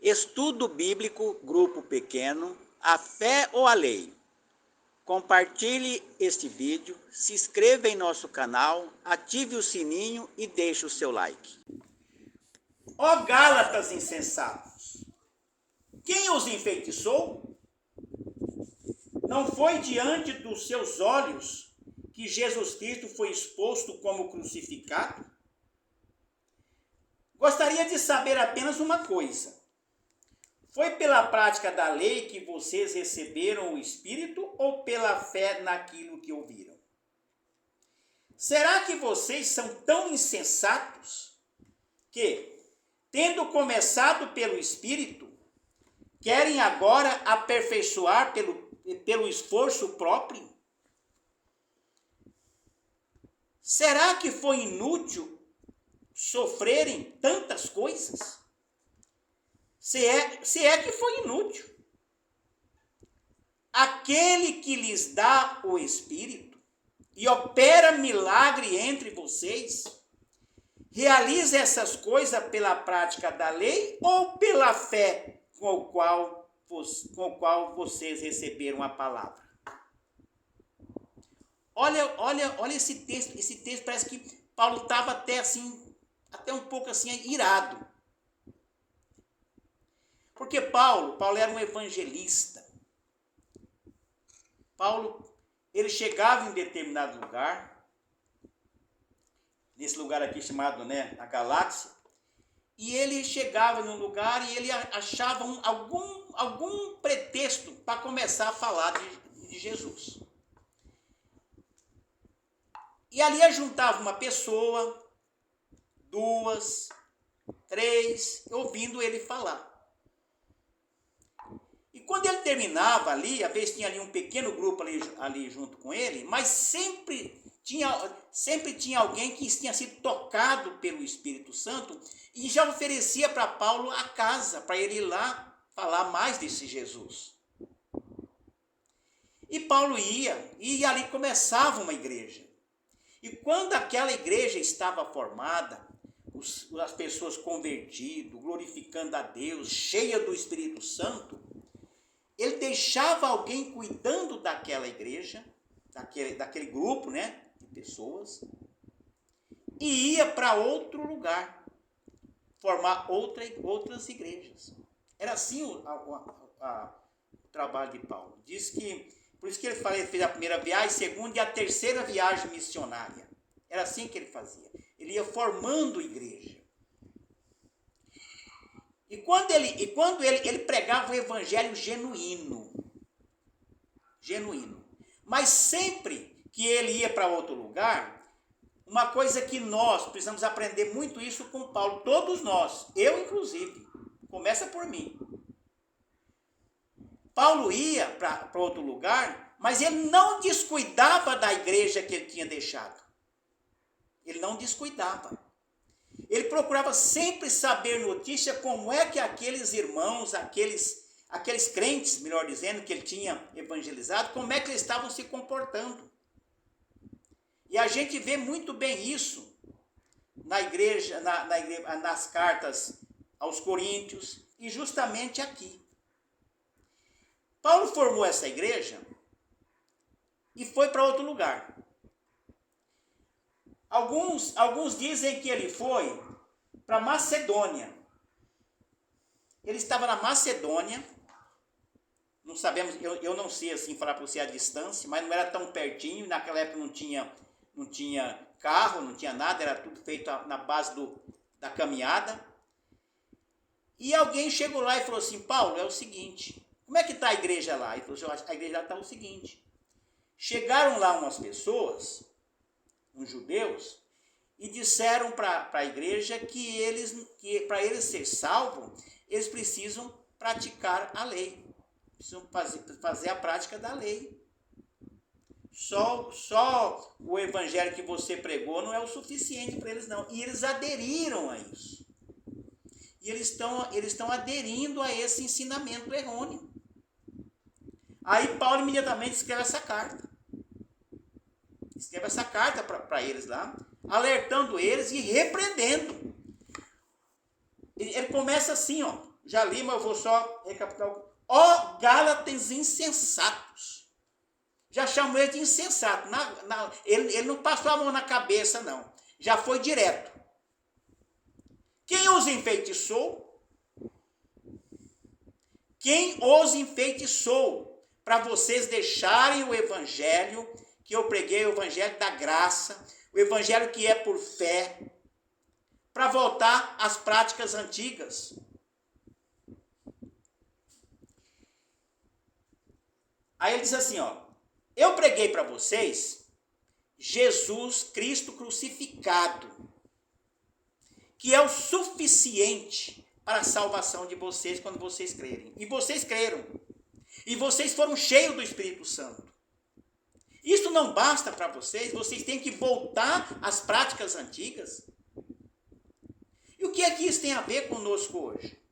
Estudo bíblico, grupo pequeno, a fé ou a lei? Compartilhe este vídeo, se inscreva em nosso canal, ative o sininho e deixe o seu like. Ó Gálatas insensatos, quem os enfeitiçou? Não foi diante dos seus olhos que Jesus Cristo foi exposto como crucificado? Gostaria de saber apenas uma coisa. Foi pela prática da lei que vocês receberam o Espírito ou pela fé naquilo que ouviram? Será que vocês são tão insensatos que, tendo começado pelo Espírito, querem agora aperfeiçoar pelo esforço próprio? Será que foi inútil sofrerem tantas coisas? Se é que foi inútil. Aquele que lhes dá o Espírito e opera milagre entre vocês, realiza essas coisas pela prática da lei ou pela fé com o qual vocês receberam a palavra? Olha esse texto. Esse texto parece que Paulo estava até um pouco assim, irado. Porque Paulo era um evangelista. Paulo, ele chegava em determinado lugar, nesse lugar aqui chamado, a Galáxia, e ele chegava num lugar e ele achava algum pretexto para começar a falar de Jesus. E ali ajuntava uma pessoa, 2, 3, ouvindo ele falar. E quando ele terminava ali, às vezes tinha ali um pequeno grupo ali junto com ele, mas sempre tinha alguém que tinha sido tocado pelo Espírito Santo e já oferecia para Paulo a casa, para ele ir lá falar mais desse Jesus. E Paulo ia, e ali começava uma igreja. E quando aquela igreja estava formada, as pessoas convertidas, glorificando a Deus, cheia do Espírito Santo, ele deixava alguém cuidando daquela igreja, daquele grupo, de pessoas, e ia para outro lugar, formar outras igrejas. Era assim o trabalho de Paulo. Por isso que ele fez a primeira viagem, a segunda e a terceira viagem missionária. Era assim que ele fazia. Ele ia formando igreja. E quando ele pregava o evangelho genuíno, mas sempre que ele ia para outro lugar, uma coisa que nós precisamos aprender muito isso com Paulo, todos nós, eu inclusive, começa por mim. Paulo ia para outro lugar, mas ele não descuidava da igreja que ele tinha deixado. Ele não descuidava. Ele procurava sempre saber notícia como é que aqueles irmãos, aqueles crentes, melhor dizendo, que ele tinha evangelizado, como é que eles estavam se comportando. E a gente vê muito bem isso na igreja, nas cartas aos Coríntios e justamente aqui. Paulo formou essa igreja e foi para outro lugar. Alguns dizem que ele foi para Macedônia. Ele estava na Macedônia. Não sabemos, eu não sei assim falar para você a distância, mas não era tão pertinho. Naquela época não tinha carro, não tinha nada, era tudo feito na base da caminhada. E alguém chegou lá e falou assim: Paulo, é o seguinte, como é que está a igreja lá? Ele falou assim: a igreja lá está o seguinte. Chegaram lá umas pessoas, uns judeus, e disseram para a igreja que para eles ser salvos, eles precisam praticar a lei, precisam fazer a prática da lei. Só o evangelho que você pregou não é o suficiente para eles, não. E eles aderiram a isso. E eles estão aderindo a esse ensinamento errôneo. Aí Paulo imediatamente escreve essa carta. Para eles lá, alertando eles e repreendendo. Ele começa assim, Já li, mas eu vou só recapitular. Ó Gálatas insensatos. Já chamou ele de insensato. Ele não passou a mão na cabeça, não. Já foi direto. Quem os enfeitiçou? Quem os enfeitiçou para vocês deixarem o evangelho que eu preguei, o evangelho da graça, o evangelho que é por fé, para voltar às práticas antigas? Aí ele diz assim, ó, eu preguei para vocês Jesus Cristo crucificado, que é o suficiente para a salvação de vocês quando vocês crerem. E vocês creram. E vocês foram cheios do Espírito Santo. Isso não basta para vocês, vocês têm que voltar às práticas antigas. E o que é que isso tem a ver conosco hoje?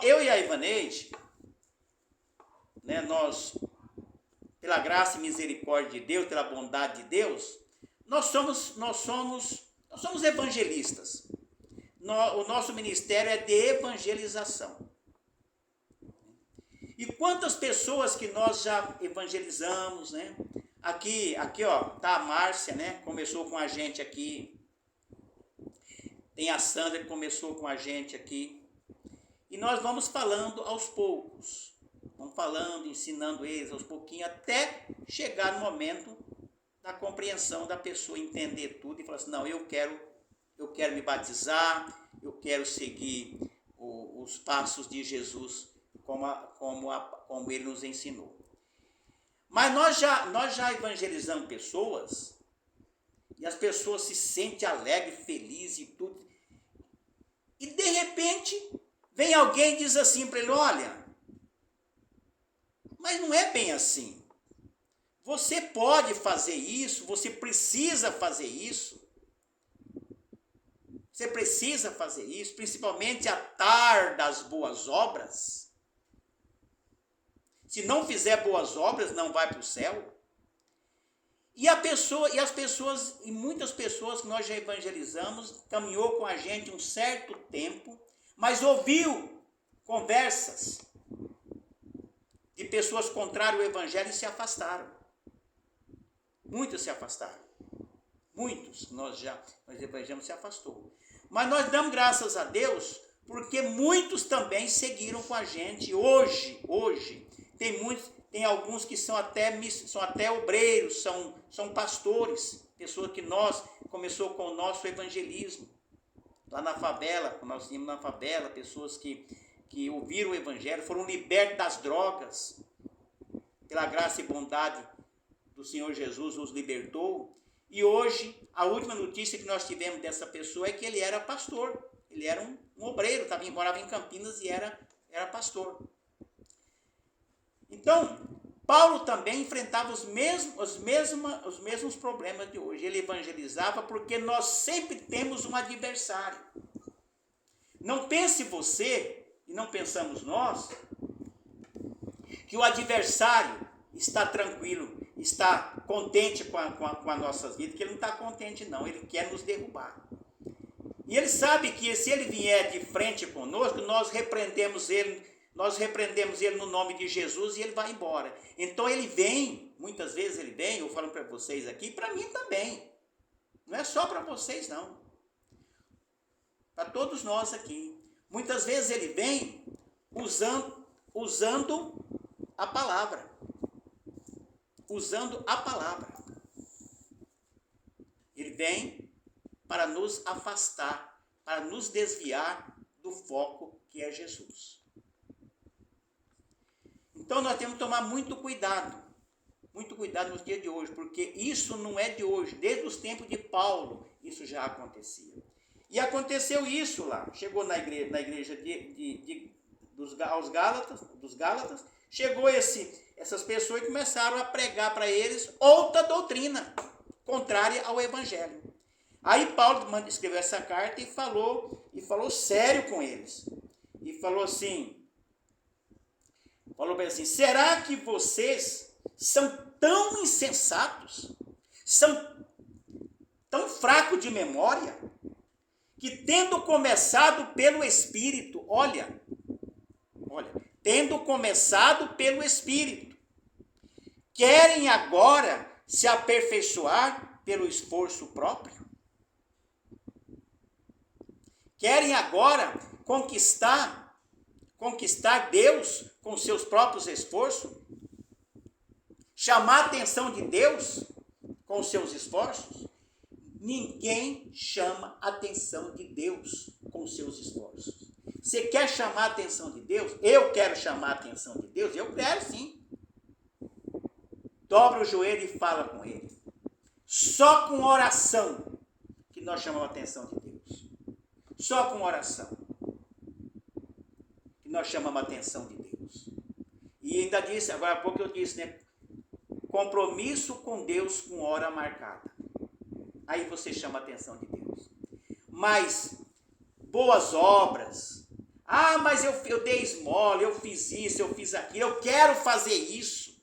Eu e a Ivaneide, né, nós, pela graça e misericórdia de Deus, pela bondade de Deus, nós somos evangelistas. O nosso ministério é de evangelização. E quantas pessoas que nós já evangelizamos, né? Aqui, ó, tá a Márcia, né? Começou com a gente aqui. Tem a Sandra que começou com a gente aqui. E nós vamos falando aos poucos. Vamos falando, ensinando eles aos pouquinhos, até chegar no momento da compreensão da pessoa entender tudo e falar assim, não, eu quero me batizar, eu quero seguir os passos de Jesus como ele nos ensinou. Mas nós já evangelizamos pessoas e as pessoas se sentem alegres, felizes e tudo. E de repente vem alguém e diz assim para ele, olha, mas não é bem assim. Você pode fazer isso, você precisa fazer isso. Você precisa fazer isso, principalmente atar das boas obras. Se não fizer boas obras, não vai para o céu. E muitas pessoas que nós já evangelizamos, caminhou com a gente um certo tempo, mas ouviu conversas de pessoas contrárias ao evangelho e se afastaram. Muitos se afastaram. Muitos nós evangelizamos se afastou. Mas nós damos graças a Deus, porque muitos também seguiram com a gente. Hoje tem alguns que são até obreiros, são pastores, pessoas que começou com o nosso evangelismo. Lá na favela, quando nós íamos na favela, pessoas que ouviram o evangelho, foram libertos das drogas, pela graça e bondade do Senhor Jesus os libertou. E hoje, a última notícia que nós tivemos dessa pessoa é que ele era pastor. Ele era um obreiro, morava em Campinas e era pastor. Então, Paulo também enfrentava os mesmos problemas de hoje. Ele evangelizava porque nós sempre temos um adversário. Não pense você, e não pensamos nós, que o adversário está tranquilo, está contente com as nossas vidas, que ele não está contente não, ele quer nos derrubar. E ele sabe que se ele vier de frente conosco, nós repreendemos ele no nome de Jesus e ele vai embora. Então ele vem, muitas vezes ele vem, eu falo para vocês aqui, para mim também. Não é só para vocês não. Para todos nós aqui. Muitas vezes ele vem usando a palavra. Usando a palavra. Ele vem para nos afastar, para nos desviar do foco que é Jesus. Então nós temos que tomar muito cuidado nos dias de hoje, porque isso não é de hoje, desde os tempos de Paulo isso já acontecia. E aconteceu isso lá, chegou na igreja dos Gálatas, chegou essas pessoas e começaram a pregar para eles outra doutrina, contrária ao evangelho. Aí Paulo escreveu essa carta e falou sério com eles. E falou assim, será que vocês são tão insensatos, são tão fracos de memória, que tendo começado pelo Espírito, olha, tendo começado pelo Espírito, querem agora se aperfeiçoar pelo esforço próprio? Querem agora conquistar Deus com seus próprios esforços? Chamar a atenção de Deus com seus esforços? Ninguém chama a atenção de Deus com seus esforços. Você quer chamar a atenção de Deus? Eu quero chamar a atenção de Deus? Eu quero sim. Dobra o joelho e fala com Ele. Só com oração que nós chamamos a atenção de Deus. Só com oração que nós chamamos a atenção de Deus. E ainda disse, agora há pouco eu disse, né? Compromisso com Deus com hora marcada. Aí você chama a atenção de Deus. Mas boas obras. Ah, mas eu dei esmola, eu fiz isso, eu fiz aquilo, eu quero fazer isso.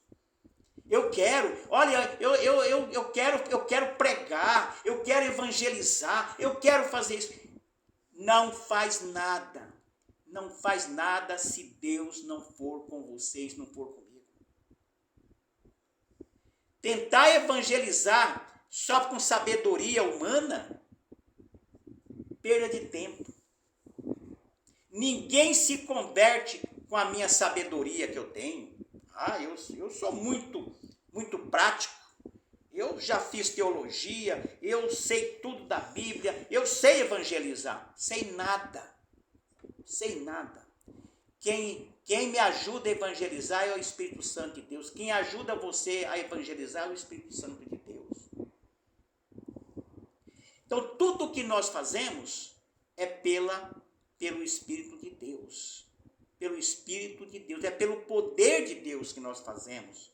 Eu quero, olha, eu quero pregar, eu quero evangelizar, eu quero fazer isso. Não faz nada. Não faz nada se Deus não for com vocês, não for comigo. Tentar evangelizar só com sabedoria humana, perda de tempo. Ninguém se converte com a minha sabedoria que eu tenho. Ah, eu sou muito prático. Eu já fiz teologia, eu sei tudo da Bíblia, eu sei evangelizar. Sei nada. Quem me ajuda a evangelizar é o Espírito Santo de Deus. Quem ajuda você a evangelizar é o Espírito Santo de Deus. Então, tudo que nós fazemos é pelo Espírito de Deus. Pelo Espírito de Deus. É pelo poder de Deus que nós fazemos.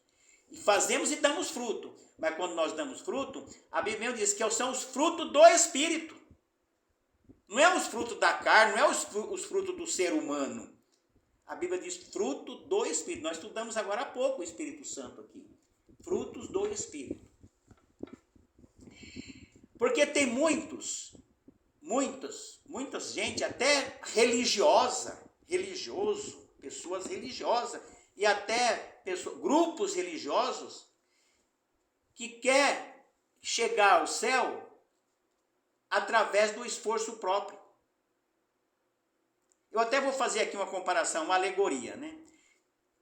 E fazemos e damos fruto. Mas quando nós damos fruto, a Bíblia diz que são os frutos do Espírito. Não é os frutos da carne, não é os frutos do ser humano. A Bíblia diz fruto do Espírito. Nós estudamos agora há pouco o Espírito Santo aqui. Frutos do Espírito. Porque tem muita gente até religioso, pessoas religiosas e até grupos religiosos que quer chegar ao céu através do esforço próprio. Eu até vou fazer aqui uma comparação, uma alegoria, né?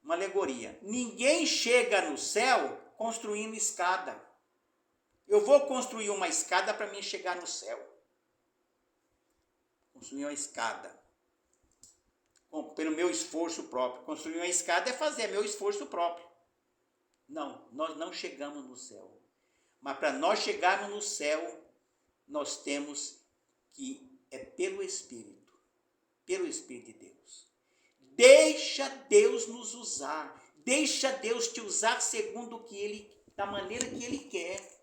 Uma alegoria. Ninguém chega no céu construindo escada. Eu vou construir uma escada para mim chegar no céu. Construir uma escada. Pelo meu esforço próprio. Construir uma escada é fazer meu esforço próprio. Não, nós não chegamos no céu. Mas para nós chegarmos no céu, nós temos que, pelo Espírito de Deus. Deixa Deus nos usar. Deixa Deus te usar segundo o que Ele, da maneira que Ele quer.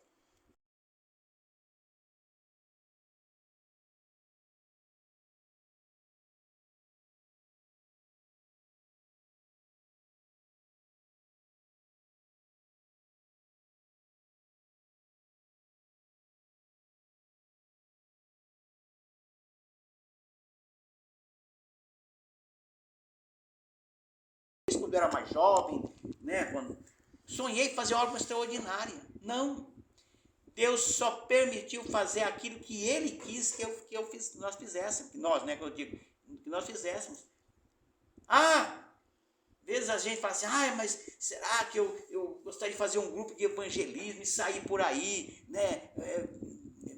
Quando eu era mais jovem, né, quando sonhei fazer algo extraordinário. Não. Deus só permitiu fazer aquilo que Ele quis que nós fizéssemos. Nós, né, que eu digo, que nós fizéssemos. Às vezes a gente fala assim, mas será que eu gostaria de fazer um grupo de evangelismo e sair por aí, né,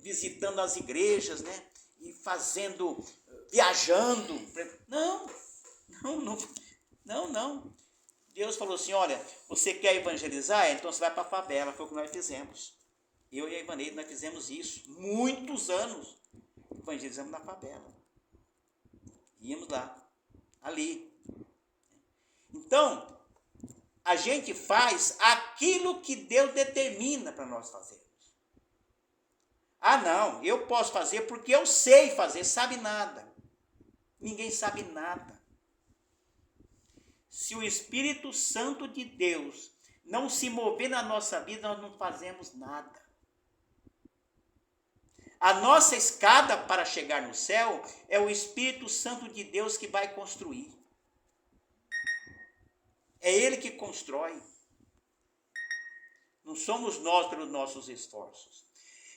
visitando as igrejas, né, e viajando. Não. Deus falou assim, olha, você quer evangelizar? Então você vai para a favela, foi o que nós fizemos. Eu e a Ivaneide, nós fizemos isso, muitos anos, evangelizamos na favela. Íamos lá, ali. Então, a gente faz aquilo que Deus determina para nós fazermos. Não, eu posso fazer porque eu sei fazer, sabe nada. Ninguém sabe nada. Se o Espírito Santo de Deus não se mover na nossa vida, nós não fazemos nada. A nossa escada para chegar no céu é o Espírito Santo de Deus que vai construir. É Ele que constrói. Não somos nós pelos nossos esforços.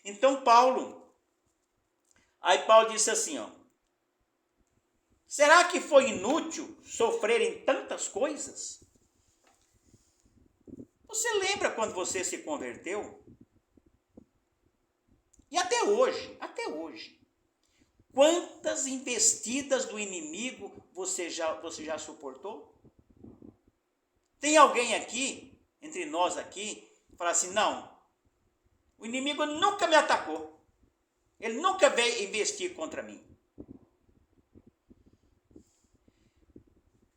Então Paulo disse assim, ó: será que foi inútil sofrerem tantas coisas? Você lembra quando você se converteu? E até hoje, quantas investidas do inimigo você já suportou? Tem alguém aqui, entre nós aqui, que fala assim, não, o inimigo nunca me atacou. Ele nunca veio investir contra mim.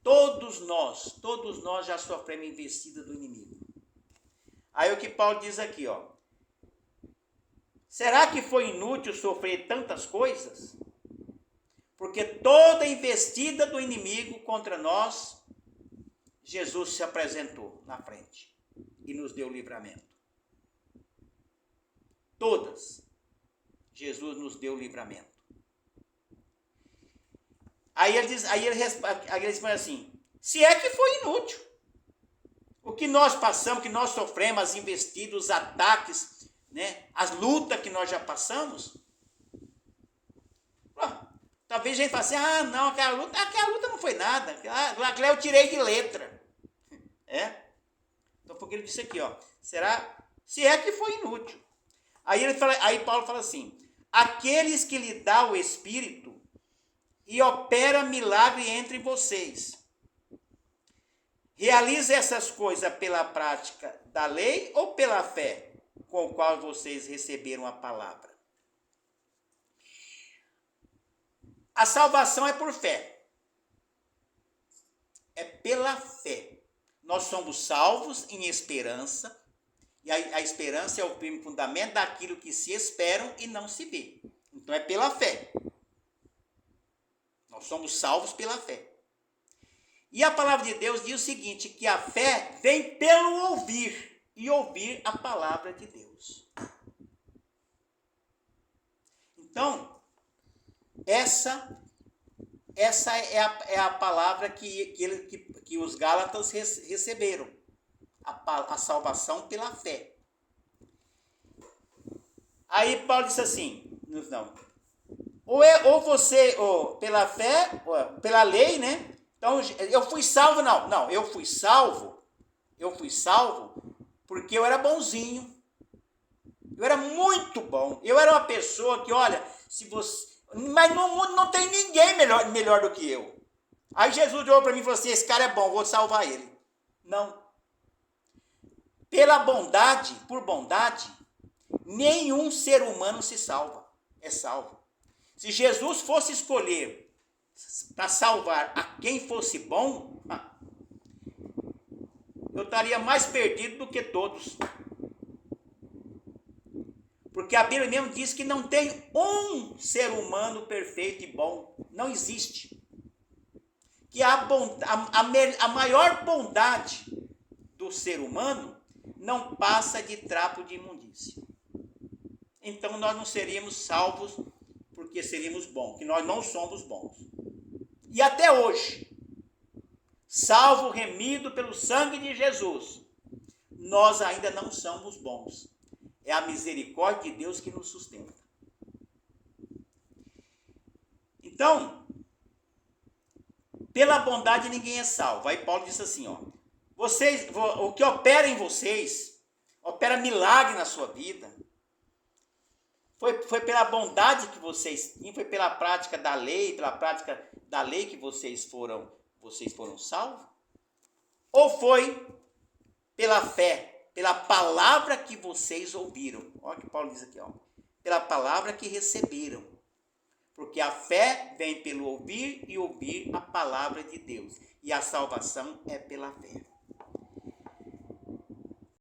Todos nós já sofremos investida do inimigo. Aí o que Paulo diz aqui, ó. Será que foi inútil sofrer tantas coisas? Porque toda investida do inimigo contra nós, Jesus se apresentou na frente e nos deu livramento. Todas. Jesus nos deu livramento. Aí ele responde assim, se é que foi inútil. O que nós passamos, que nós sofremos, as investidas, os ataques, né, as lutas que nós já passamos. Talvez a gente fale assim, não, aquela luta não foi nada. Aquela eu tirei de letra. Então, porque ele disse aqui, ó, se é que foi inútil. Aí Paulo fala assim, aqueles que lhe dá o Espírito e opera milagre entre vocês, realiza essas coisas pela prática da lei ou pela fé com a qual vocês receberam a palavra? A salvação é por fé. É pela fé. Nós somos salvos em esperança. E a esperança é o primeiro fundamento daquilo que se esperam e não se vê. Então é pela fé. Nós somos salvos pela fé. E a palavra de Deus diz o seguinte, que a fé vem pelo ouvir. E ouvir a palavra de Deus. Então, essa é a palavra que os Gálatas receberam. A salvação pela fé. Aí Paulo disse assim, não, ou você, pela fé, pela lei, né? Então, eu fui salvo, não, eu fui salvo porque eu era bonzinho, eu era muito bom, eu era uma pessoa que, olha, mas no mundo não tem ninguém melhor do que eu. Aí Jesus olhou para mim e falou assim, esse cara é bom, vou salvar ele. Não. Por bondade, nenhum ser humano é salvo. Se Jesus fosse escolher para salvar a quem fosse bom, eu estaria mais perdido do que todos. Porque a Bíblia mesmo diz que não tem um ser humano perfeito e bom. Não existe. Que a maior bondade do ser humano não passa de trapo de imundícia. Então nós não seríamos salvos porque seríamos bons, que nós não somos bons. E até hoje, salvo remido pelo sangue de Jesus, nós ainda não somos bons. É a misericórdia de Deus que nos sustenta. Então, pela bondade ninguém é salvo. Aí Paulo disse assim, ó, o que opera em vocês, opera milagre na sua vida, foi pela bondade que vocês tinham, foi pela prática da lei, que vocês foram salvos? Ou foi pela fé, pela palavra que vocês ouviram? Olha o que Paulo diz aqui, ó, pela palavra que receberam. Porque a fé vem pelo ouvir e ouvir a palavra de Deus. E a salvação é pela fé.